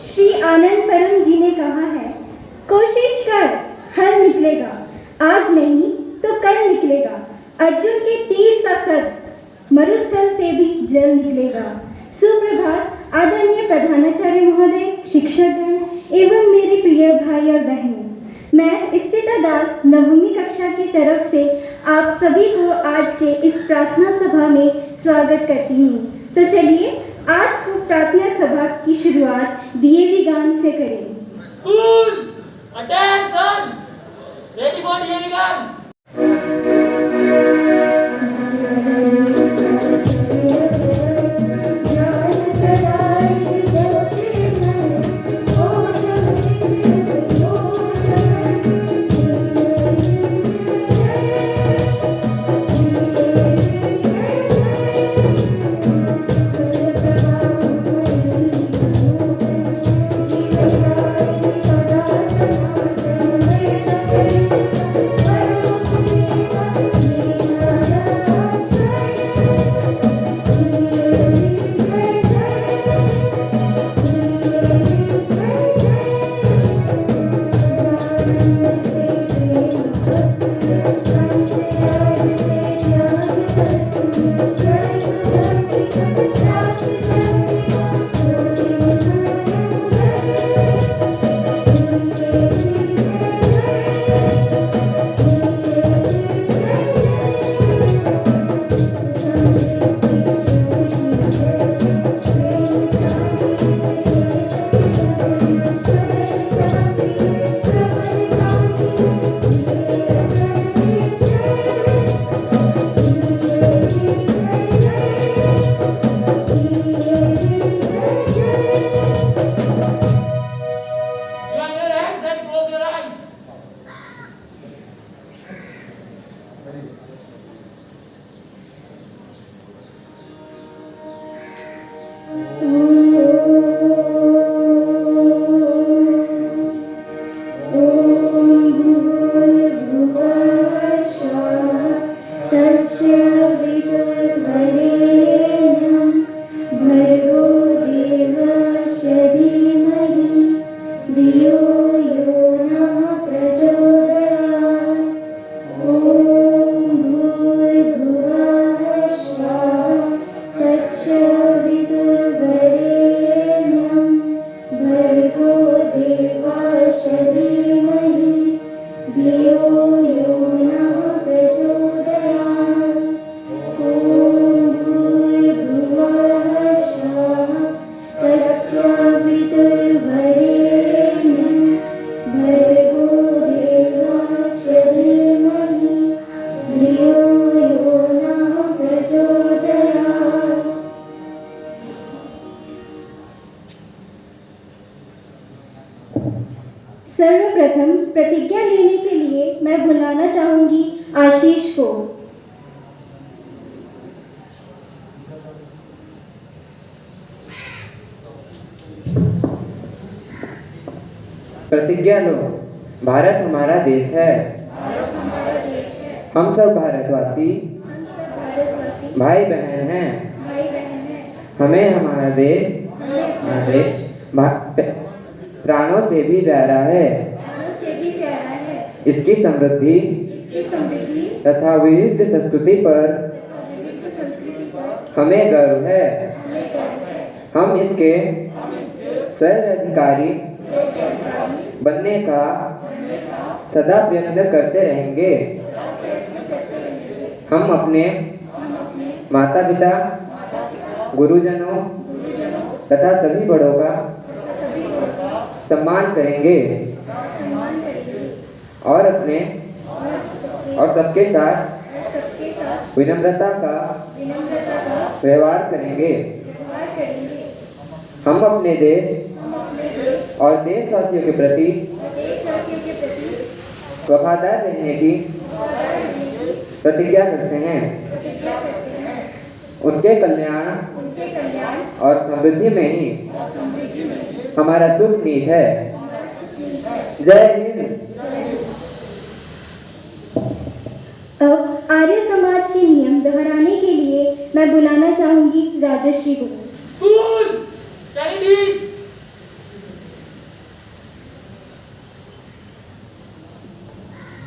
श्री आनंद परम जी ने कहा है, कोशिश कर, हल निकलेगा, आज नहीं तो कल निकलेगा। अर्जुन के तीर सा सद, मरुस्थल से भी जल निकलेगा। सुप्रभात आदरणीय प्रधानाचार्य महोदय, शिक्षकगण एवं मेरे प्रिय भाई और बहनों। मैं इप्सिता दास नवमी कक्षा की तरफ से आप सभी को आज के इस प्रार्थना सभा में स्वागत करती हूँ। तो चलिए आज को प्रार्थना सभा की शुरुआत डीएवी गान से करें। School, attention, ready for DAV गान। सर्वप्रथम प्रतिज्ञा लेने के लिए मैं बुलाना चाहूंगी आशीष को। प्रतिज्ञा लो। भारत हमारा देश है। हम सब भारतवासी भाई बहन हैं। हमें हमारा देश प्राणों से भी प्यारा है। इसकी समृद्धि तथा विविध संस्कृति पर हमें गर्व है। हम इसके सर्वाधिकारी बनने का सदा प्रयत्न करते रहेंगे। हम अपने माता पिता, गुरुजनों तथा सभी बड़ों का सम्मान करेंगे और अपने और सबके साथ विनम्रता का व्यवहार करेंगे। हम अपने देश और देशवासियों के प्रति वफादार रहने की प्रतिज्ञा करते हैं। उनके कल्याण और समृद्धि में ही हमारा सुख नीत है। जय हिंद। अब आर्य समाज के नियम दोहराने के लिए मैं बुलाना चाहूंगी राजश्री को। School, study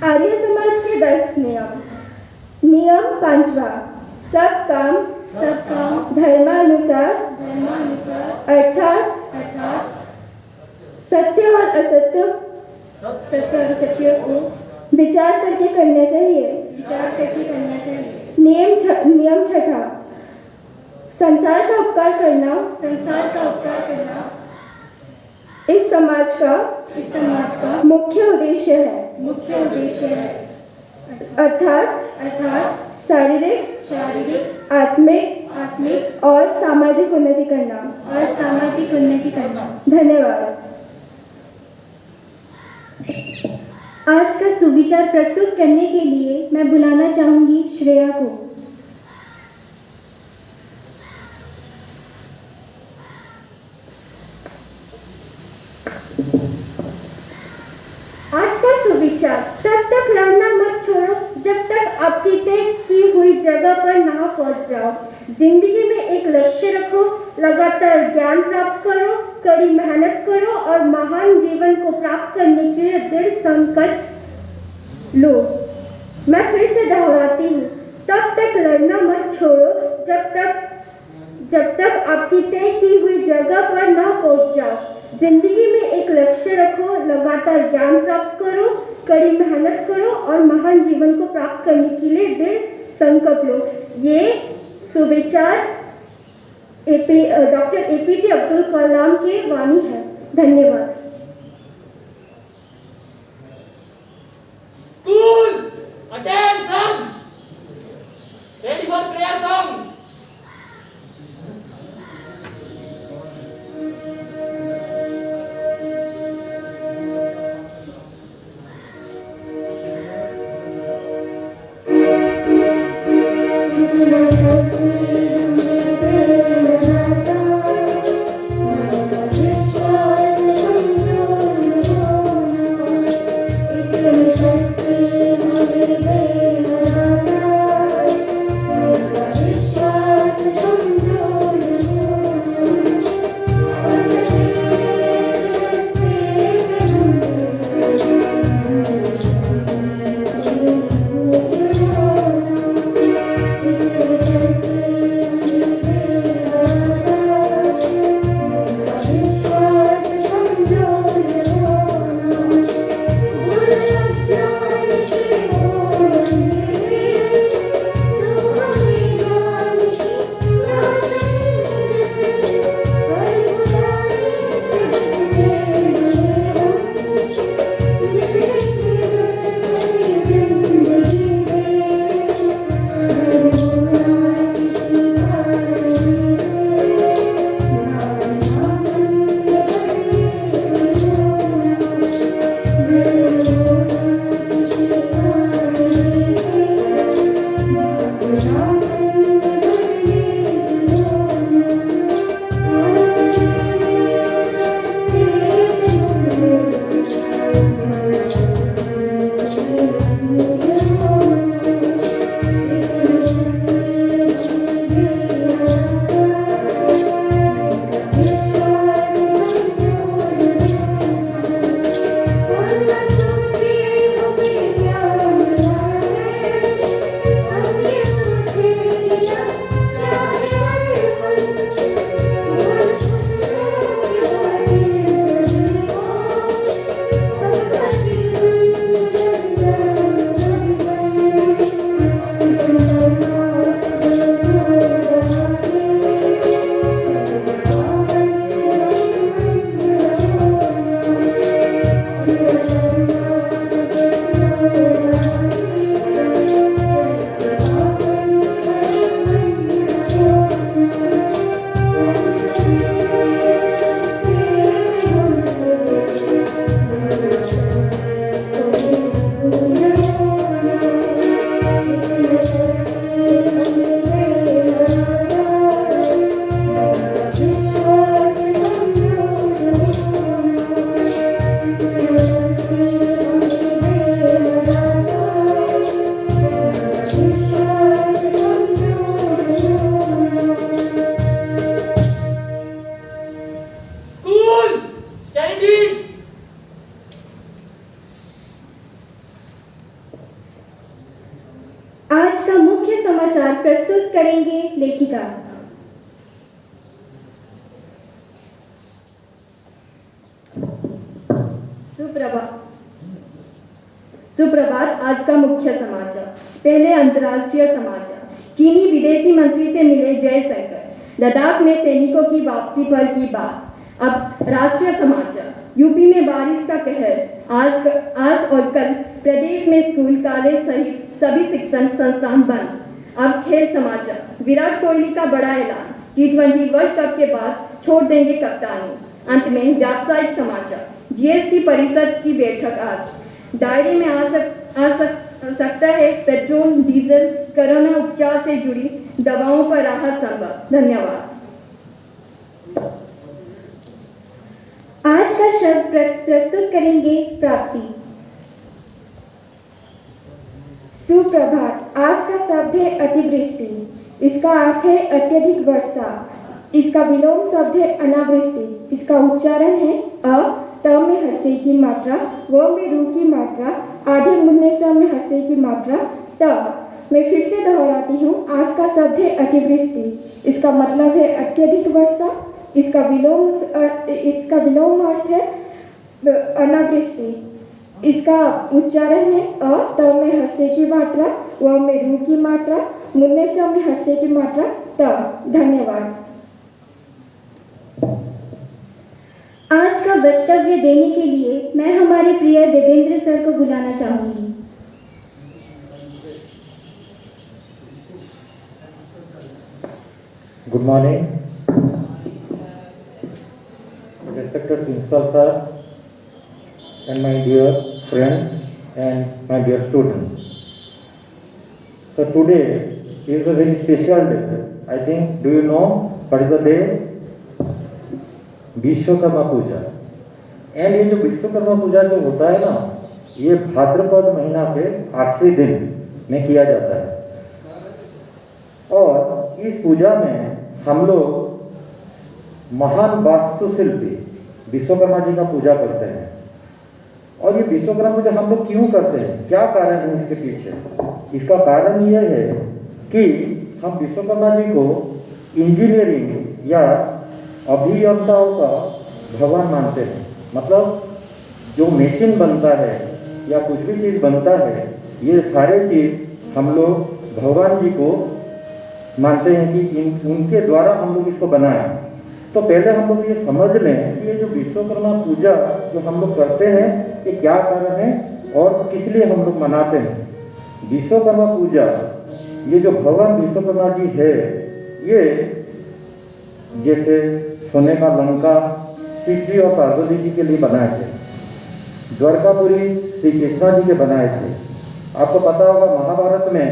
आर्य समाज के 10 नियम। नियम 5वां, सब काम धर्मानुसार अर्थात सत्य और असत्य को विचार करके करना चाहिए। नियम 6, संसार का उपकार करना इस समाज का मुख्य उद्देश्य है। अर्थात शारीरिक आत्मिक और सामाजिक उन्नति करना। धन्यवाद। आज का सुविचार प्रस्तुत करने के लिए मैं बुलाना चाहूंगी श्रेया को। आज का सुविचार, तब तक लड़ना मत छोड़ो जब तक आपकी तय की हुई जगह पर ना पहुंच जाओ। जिंदगी में एक लक्ष्य रखो, लगातार ज्ञान प्राप्त करो, कड़ी मेहनत करो और महान जीवन को प्राप्त करने के लिए दृढ़ संकल्प लो। मैं फिर से दोहराती हूँ, तब तक लड़ना मत छोड़ो जब तक आपकी तय की हुई जगह पर ना पहुंच जाओ। जिंदगी में एक लक्ष्य रखो, लगातार ज्ञान प्राप्त करो, कड़ी मेहनत करो और महान जीवन को प्राप्त करने के लिए दृढ़ संकल्प लो। ये सुविचार डॉक्टर APJ अब्दुल कलाम की वाणी है। धन्यवाद। School, attention! Ready for prayer song? विश्वास प्रस्तुत करेंगे लेखिका। सुप्रभात। आज का मुख्य समाचार। पहले अंतर्राष्ट्रीय समाचार। चीनी विदेशी मंत्री से मिले जयशंकर। लद्दाख में सैनिकों की वापसी पर की बात। अब राष्ट्रीय समाचार। यूपी में बारिश का कहर। आज और कल प्रदेश में स्कूल, कॉलेज सहित सभी शिक्षण संस्थान बंद। अब खेल समाचार। विराट कोहली का बड़ा ऐलान। T20 वर्ल्ड कप के बाद छोड़ देंगे कप्तानी। अंत में व्यावसायिक समाचार। जीएसटी परिषद की बैठक आज। दायरे में आ सकता है पेट्रोल, डीजल, कोरोना उपचार से जुड़ी दवाओं पर राहत संभव। धन्यवाद। आज का शब्द प्रस्तुत करेंगे प्राप्ति। सुप्रभात। आज का शब्द है अतिवृष्टि। इसका अर्थ है अत्यधिक वर्षा। इसका विलोम शब्द है अनावृष्टि। इसका उच्चारण है अ, त में हर्षे की मात्रा, व में रू की मात्रा, आधे मुन्ने स में हर्षे की मात्रा, त। मैं फिर से दोहराती हूँ। आज का शब्द है अतिवृष्टि। इसका मतलब है अत्यधिक वर्षा। इसका विलोम अर्थ है अनावृष्टि। इसका उच्चारण है अ, त में हर्षे की मात्रा, व में रू की मात्रा, मुन्ने स में हर्षे की मात्रा, त। धन्यवाद। आज का वक्तव्य देने के लिए मैं हमारे प्रिय देवेंद्र सर को बुलाना चाहूंगी। Good morning, respected principal sir and my dear friends and my dear students. So today is a very special day. I think, do you know what is the day? Vishwakarma Puja. And ये जो विश्वकर्मा पूजा जो होता है ना, ये भाद्रपद महीना के आखिरी दिन में किया जाता है। और इस पूजा में हम लोग महान वास्तुशिल्पी विश्वकर्मा जी का पूजा करते हैं। और ये विश्वकर्मा पूजा हम लोग क्यों करते हैं, क्या कारण है इसके पीछे? इसका कारण यह है कि हम विश्वकर्मा जी को इंजीनियरिंग या अभियंताओं का भगवान मानते हैं। मतलब जो मशीन बनता है या कुछ भी चीज़ बनता है, ये सारे चीज़ हम लोग भगवान जी को मानते हैं कि उनके द्वारा हम लोग इसको बनाएं। तो पहले हम लोग ये समझ लें कि ये जो विश्वकर्मा पूजा जो हम लोग करते हैं, ये क्या कारण है और किस लिए हम लोग मनाते हैं। विश्वकर्मा पूजा, ये जो भगवान विश्वकर्मा जी है, ये जैसे सोने का लंका श्री जी और पार्वती जी के लिए बनाए थे, द्वारकापुरी श्री कृष्णा जी के बनाए थे। आपको पता होगा महाभारत में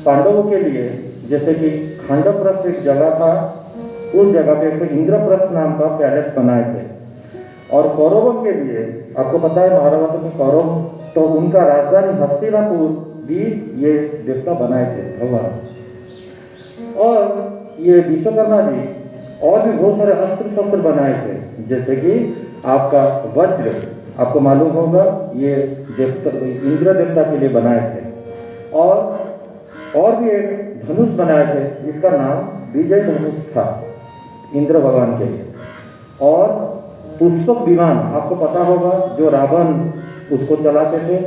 पांडवों के लिए जैसे कि खंडप्रस्थ एक जगह था, उस जगह पे एक इंद्रप्रस्थ नाम का पैलेस बनाए थे। और कौरवों के लिए आपको पता है महाभारत में कौरव, तो उनका राजधानी हस्तिनापुर भी ये देवता बनाए थे भगवान। और ये विश्वकर्मा जी और भी बहुत सारे अस्त्र शस्त्र बनाए थे, जैसे कि आपका वज्र, आपको मालूम होगा ये देवता इंद्र देवता के लिए बनाए थे। और भी एक धनुष बनाए थे जिसका नाम विजय धनुष था इंद्र भगवान के लिए। और पुष्पक विमान आपको पता होगा जो रावण उसको चलाते थे।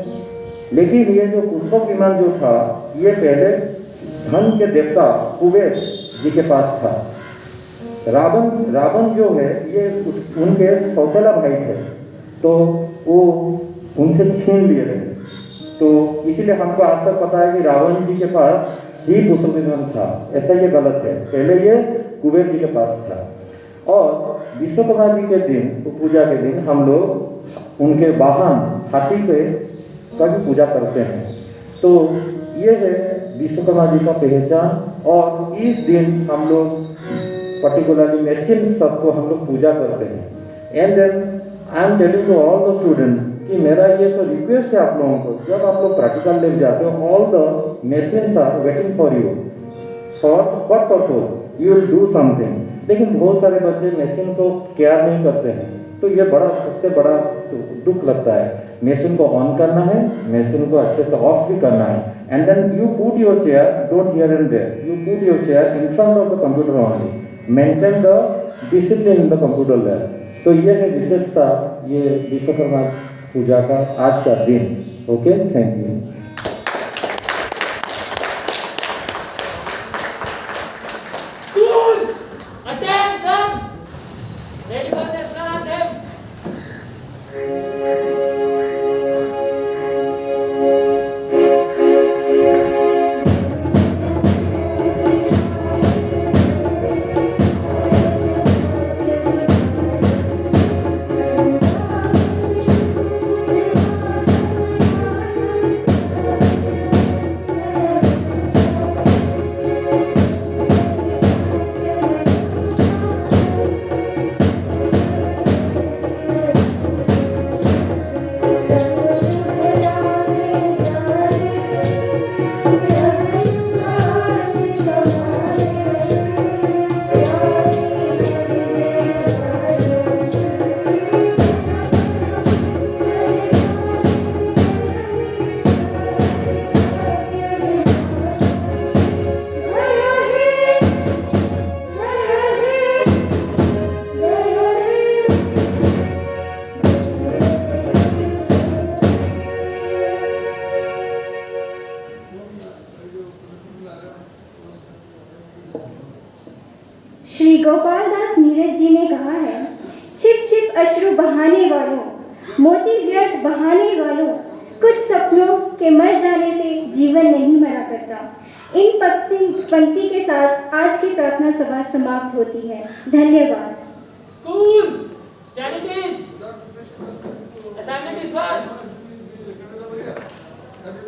लेकिन ये जो पुष्पक विमान जो था, ये पहले धन के देवता कुबेर जी के पास था। रावण जो है ये उनके सौतेला भाई थे, तो वो उनसे छीन लिए थे। तो इसीलिए हमको आज तक पता है कि रावण जी के पास ही पुष्पक विमान था। ऐसा ये गलत है, पहले ये कुबेर जी के पास था। और विश्वकर्मा जी के दिन, पूजा के दिन, हम लोग उनके वाहन हाथी पे का भी पूजा करते हैं। तो ये है विश्वकर्मा जी का पहचान। और इस दिन हम लोग पर्टिकुलरली मशीन सबको हम लोग पूजा करते हैं। And then I am telling to all the students कि मेरा ये तो रिक्वेस्ट है आप लोगों को, जब आप लोग प्रैक्टिकल ले जाते हो, all the machines are waiting for you. For what purpose? You will do something. लेकिन बहुत सारे बच्चे मशीन को केयर नहीं करते हैं, तो ये बड़ा सबसे बड़ा दुख लगता है। मशीन को ऑन करना है, मशीन को अच्छे से ऑफ भी करना है, and then you put your chair, don't here and there, you put your chair in front of the computer only, maintain the discipline in the computer lab. तो ये है विशेषता ये विश्वकर्मा पूजा का आज का दिन। Okay, thank you. School, attention. Ready for the national anthem. Shri Gopal Das Neeraj ji ने कहा है, छिप छिप अश्रु बहाने वालों, मोती व्यर्थ बहाने वालों, कुछ सपनों के मर जाने से जीवन नहीं मरा करता। इन पंक्ति के साथ आज की प्रार्थना सभा समाप्त होती है। धन्यवाद। School, stand it is. Assignment is 1.